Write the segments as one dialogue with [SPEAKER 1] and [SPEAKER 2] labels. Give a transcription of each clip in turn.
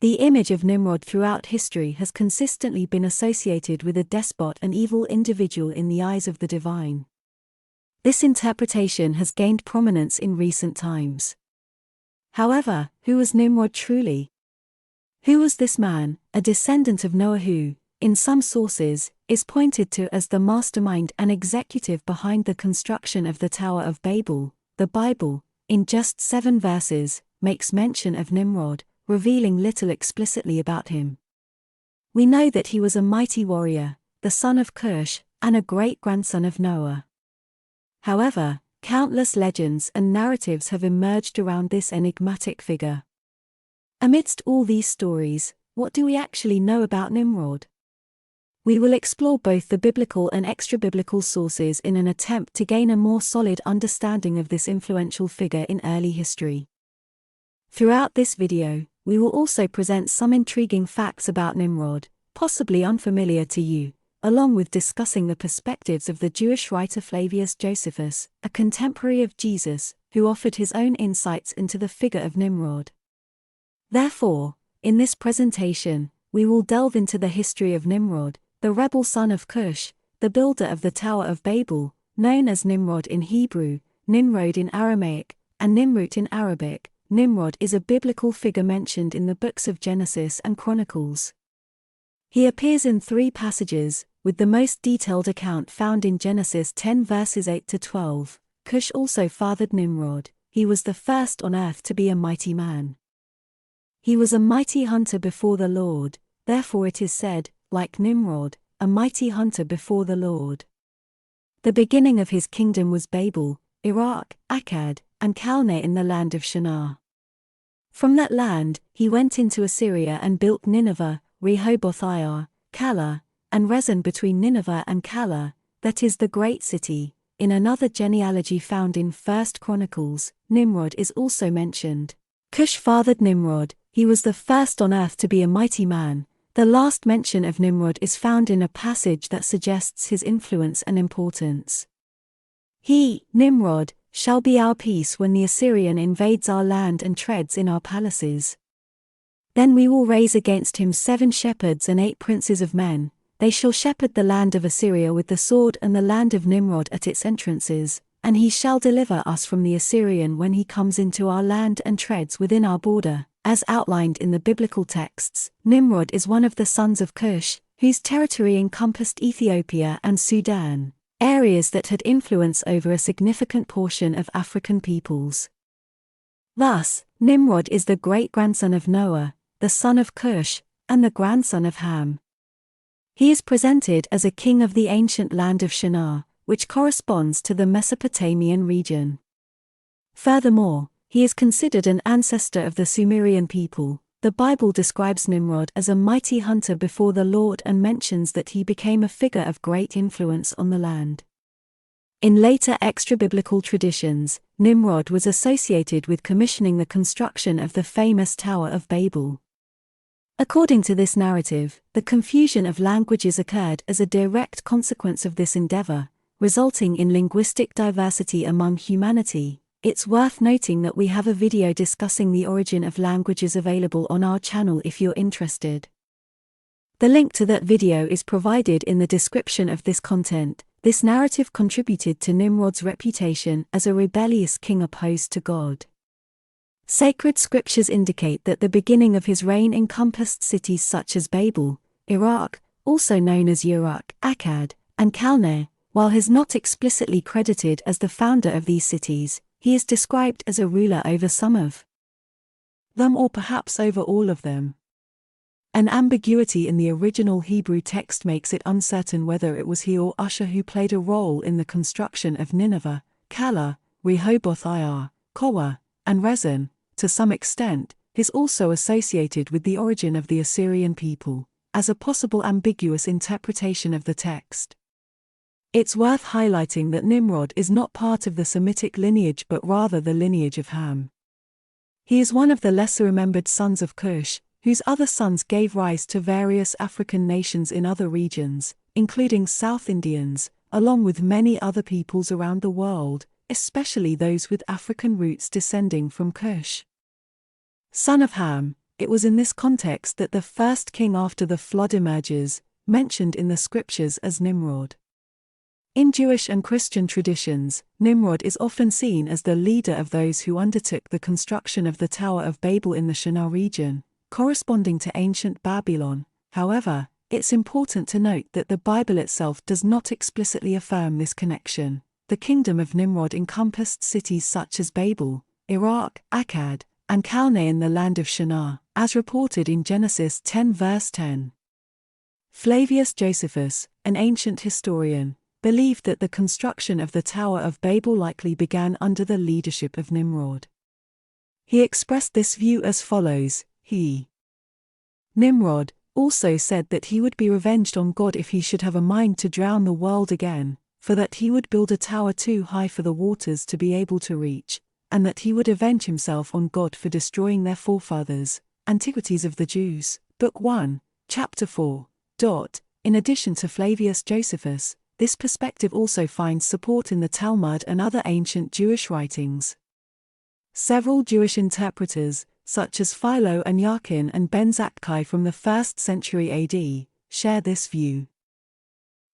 [SPEAKER 1] The image of Nimrod throughout history has consistently been associated with a despot and evil individual in the eyes of the divine. This interpretation has gained prominence in recent times. However, who was Nimrod truly? Who was this man, a descendant of Noah who, in some sources, is pointed to as the mastermind and executive behind the construction of the Tower of Babel? The Bible, in just 7 verses, makes mention of Nimrod, revealing little explicitly about him. We know that he was a mighty warrior, the son of Cush, and a great-grandson of Noah. However, countless legends and narratives have emerged around this enigmatic figure. Amidst all these stories, what do we actually know about Nimrod? We will explore both the biblical and extra-biblical sources in an attempt to gain a more solid understanding of this influential figure in early history. Throughout this video, we will also present some intriguing facts about Nimrod, possibly unfamiliar to you, along with discussing the perspectives of the Jewish writer Flavius Josephus, a contemporary of Jesus, who offered his own insights into the figure of Nimrod. Therefore, in this presentation, we will delve into the history of Nimrod, the rebel son of Cush, the builder of the Tower of Babel, known as Nimrod in Hebrew, Nimrod in Aramaic, and Nimrut in Arabic. Nimrod is a biblical figure mentioned in the books of Genesis and Chronicles. He appears in 3 passages, with the most detailed account found in Genesis 10 verses 8 to 12. Cush also fathered Nimrod. He was the first on earth to be a mighty man. He was a mighty hunter before the Lord, therefore it is said, like Nimrod, a mighty hunter before the Lord. The beginning of his kingdom was Babel, Iraq, Akkad, and Calneh in the land of Shinar. From that land, he went into Assyria and built Nineveh, Rehoboth-ir, Calah, and Rezin between Nineveh and Calah, that is the great city. In another genealogy found in 1 Chronicles, Nimrod is also mentioned. Cush fathered Nimrod. He was the first on earth to be a mighty man. The last mention of Nimrod is found in a passage that suggests his influence and importance. He, Nimrod, shall be our peace when the Assyrian invades our land and treads in our palaces. Then we will raise against him 7 shepherds and 8 princes of men. They shall shepherd the land of Assyria with the sword and the land of Nimrod at its entrances, and he shall deliver us from the Assyrian when he comes into our land and treads within our border. As outlined in the biblical texts, Nimrod is one of the sons of Cush, whose territory encompassed Ethiopia and Sudan, areas that had influence over a significant portion of African peoples. Thus, Nimrod is the great-grandson of Noah, the son of Cush, and the grandson of Ham. He is presented as a king of the ancient land of Shinar, which corresponds to the Mesopotamian region. Furthermore, he is considered an ancestor of the Sumerian people. The Bible describes Nimrod as a mighty hunter before the Lord and mentions that he became a figure of great influence on the land. In later extra-biblical traditions, Nimrod was associated with commissioning the construction of the famous Tower of Babel. According to this narrative, the confusion of languages occurred as a direct consequence of this endeavor, resulting in linguistic diversity among humanity. It's worth noting that we have a video discussing the origin of languages available on our channel if you're interested. The link to that video is provided in the description of this content. This narrative contributed to Nimrod's reputation as a rebellious king opposed to God. Sacred scriptures indicate that the beginning of his reign encompassed cities such as Babel, Iraq, also known as Uruk, Akkad, and Calneh. While he is not explicitly credited as the founder of these cities, he is described as a ruler over some of them or perhaps over all of them. An ambiguity in the original Hebrew text makes it uncertain whether it was he or Usher who played a role in the construction of Nineveh, Calah, Rehoboth-ir, Calah, and Rezin. To some extent, he is also associated with the origin of the Assyrian people, as a possible ambiguous interpretation of the text. It's worth highlighting that Nimrod is not part of the Semitic lineage but rather the lineage of Ham. He is one of the lesser-remembered sons of Cush, whose other sons gave rise to various African nations in other regions, including South Indians, along with many other peoples around the world, especially those with African roots descending from Cush. Son of Ham, It was in this context that the first king after the flood emerges, mentioned in the scriptures as Nimrod. In Jewish and Christian traditions, Nimrod is often seen as the leader of those who undertook the construction of the Tower of Babel in the Shinar region, corresponding to ancient Babylon. However, it's important to note that the Bible itself does not explicitly affirm this connection. The kingdom of Nimrod encompassed cities such as Babel, Iraq, Akkad, and Calneh in the land of Shinar, as reported in Genesis 10 verse 10. Flavius Josephus, an ancient historian, believed that the construction of the Tower of Babel likely began under the leadership of Nimrod. He expressed this view as follows: Nimrod also said that he would be revenged on God if he should have a mind to drown the world again, for that he would build a tower too high for the waters to be able to reach, and that he would avenge himself on God for destroying their forefathers. Antiquities of the Jews, Book 1, Chapter 4. In addition to Flavius Josephus, this perspective also finds support in the Talmud and other ancient Jewish writings. Several Jewish interpreters, such as Philo and Yakin and Ben Zakkai from the 1st century AD, share this view.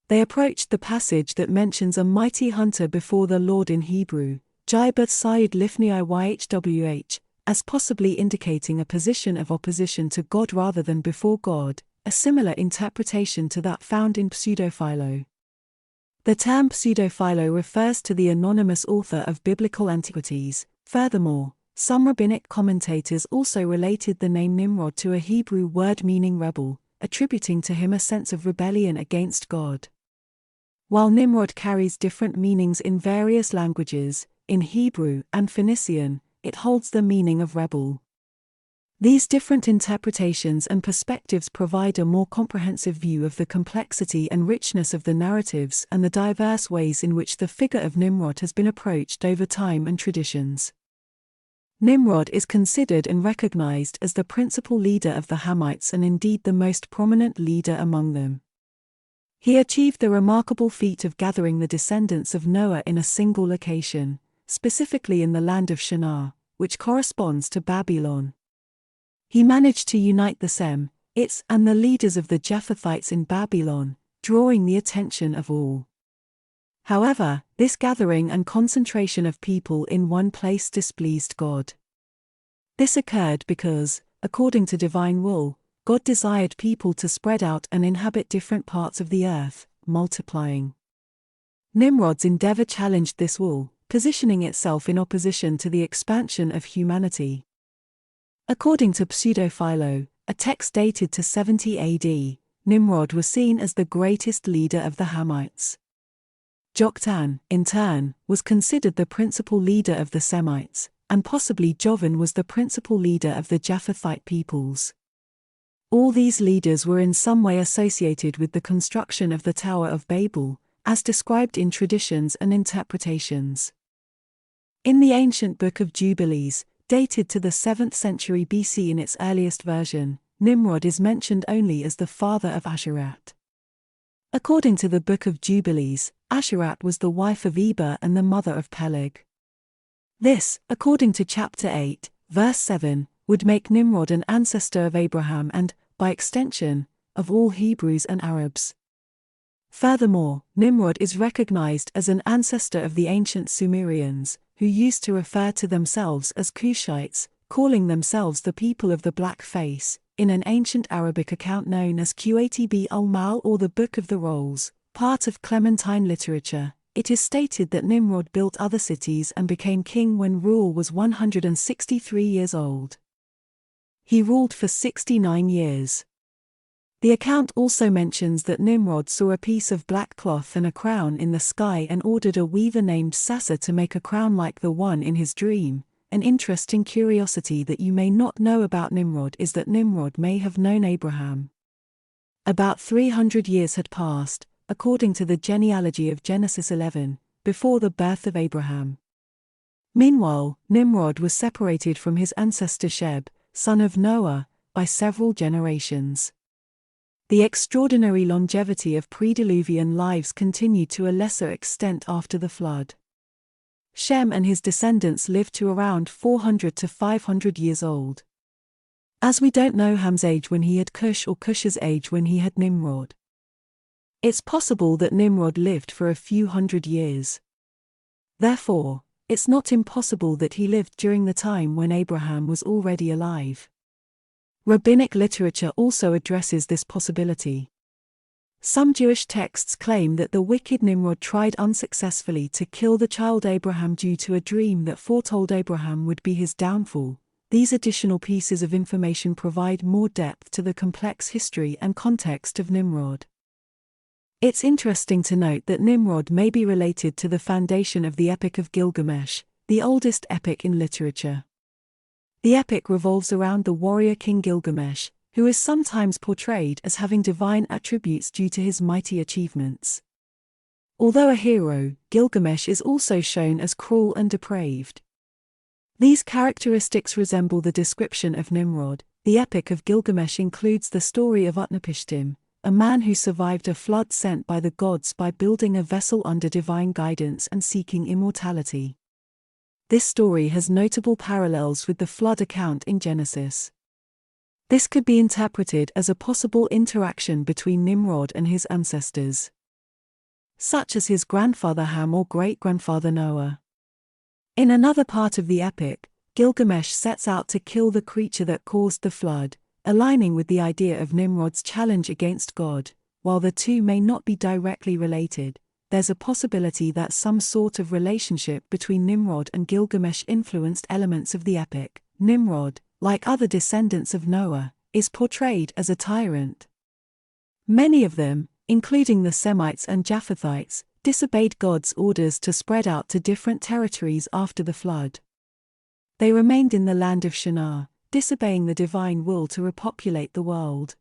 [SPEAKER 1] They approached the passage that mentions a mighty hunter before the Lord in Hebrew, Jibat Sayid Lifnei Yhwh, as possibly indicating a position of opposition to God rather than before God, a similar interpretation to that found in Pseudo-Philo. The term Pseudo-Philo refers to the anonymous author of biblical antiquities. Furthermore, some rabbinic commentators also related the name Nimrod to a Hebrew word meaning rebel, attributing to him a sense of rebellion against God. While Nimrod carries different meanings in various languages, in Hebrew and Phoenician, it holds the meaning of rebel. These different interpretations and perspectives provide a more comprehensive view of the complexity and richness of the narratives and the diverse ways in which the figure of Nimrod has been approached over time and traditions. Nimrod is considered and recognized as the principal leader of the Hamites and indeed the most prominent leader among them. He achieved the remarkable feat of gathering the descendants of Noah in a single location, specifically in the land of Shinar, which corresponds to Babylon. He managed to unite the Sem, its, and the leaders of the Japhethites in Babylon, drawing the attention of all. However, this gathering and concentration of people in one place displeased God. This occurred because, according to divine will, God desired people to spread out and inhabit different parts of the earth, multiplying. Nimrod's endeavor challenged this will, positioning itself in opposition to the expansion of humanity. According to Pseudo-Philo, a text dated to 70 AD, Nimrod was seen as the greatest leader of the Hamites. Joktan, in turn, was considered the principal leader of the Semites, and possibly Jovan was the principal leader of the Japhethite peoples. All these leaders were in some way associated with the construction of the Tower of Babel, as described in traditions and interpretations. In the ancient Book of Jubilees, dated to the 7th century BC in its earliest version, Nimrod is mentioned only as the father of Asherat. According to the Book of Jubilees, Asherat was the wife of Eber and the mother of Peleg. This, according to chapter 8, verse 7, would make Nimrod an ancestor of Abraham and, by extension, of all Hebrews and Arabs. Furthermore, Nimrod is recognized as an ancestor of the ancient Sumerians, who used to refer to themselves as Cushites, calling themselves the people of the black face, in an ancient Arabic account known as Qatb al-Mal or the Book of the Rolls, part of Clementine literature. It is stated that Nimrod built other cities and became king when rule was 163 years old. He ruled for 69 years. The account also mentions that Nimrod saw a piece of black cloth and a crown in the sky and ordered a weaver named Sasa to make a crown like the one in his dream. An interesting curiosity that you may not know about Nimrod is that Nimrod may have known Abraham. About 300 years had passed, according to the genealogy of Genesis 11, before the birth of Abraham. Meanwhile, Nimrod was separated from his ancestor Sheb, son of Noah, by several generations. The extraordinary longevity of pre-Diluvian lives continued to a lesser extent after the flood. Shem and his descendants lived to around 400 to 500 years old. as we don't know Ham's age when he had Cush or Cush's age when he had Nimrod. It's possible that Nimrod lived for a few hundred years. Therefore, it's not impossible that he lived during the time when Abraham was already alive. Rabbinic literature also addresses this possibility. Some Jewish texts claim that the wicked Nimrod tried unsuccessfully to kill the child Abraham due to a dream that foretold Abraham would be his downfall. These additional pieces of information provide more depth to the complex history and context of Nimrod. It's interesting to note that Nimrod may be related to the foundation of the Epic of Gilgamesh, the oldest epic in literature. The epic revolves around the warrior king Gilgamesh, who is sometimes portrayed as having divine attributes due to his mighty achievements. Although a hero, Gilgamesh is also shown as cruel and depraved. These characteristics resemble the description of Nimrod. The Epic of Gilgamesh includes the story of Utnapishtim, a man who survived a flood sent by the gods by building a vessel under divine guidance and seeking immortality. This story has notable parallels with the flood account in Genesis. This could be interpreted as a possible interaction between Nimrod and his ancestors, such as his grandfather Ham or great-grandfather Noah. In another part of the epic, Gilgamesh sets out to kill the creature that caused the flood, aligning with the idea of Nimrod's challenge against God. While the two may not be directly related, there's a possibility that some sort of relationship between Nimrod and Gilgamesh influenced elements of the epic. Nimrod, like other descendants of Noah, is portrayed as a tyrant. Many of them, including the Semites and Japhethites, disobeyed God's orders to spread out to different territories after the flood. They remained in the land of Shinar, disobeying the divine will to repopulate the world.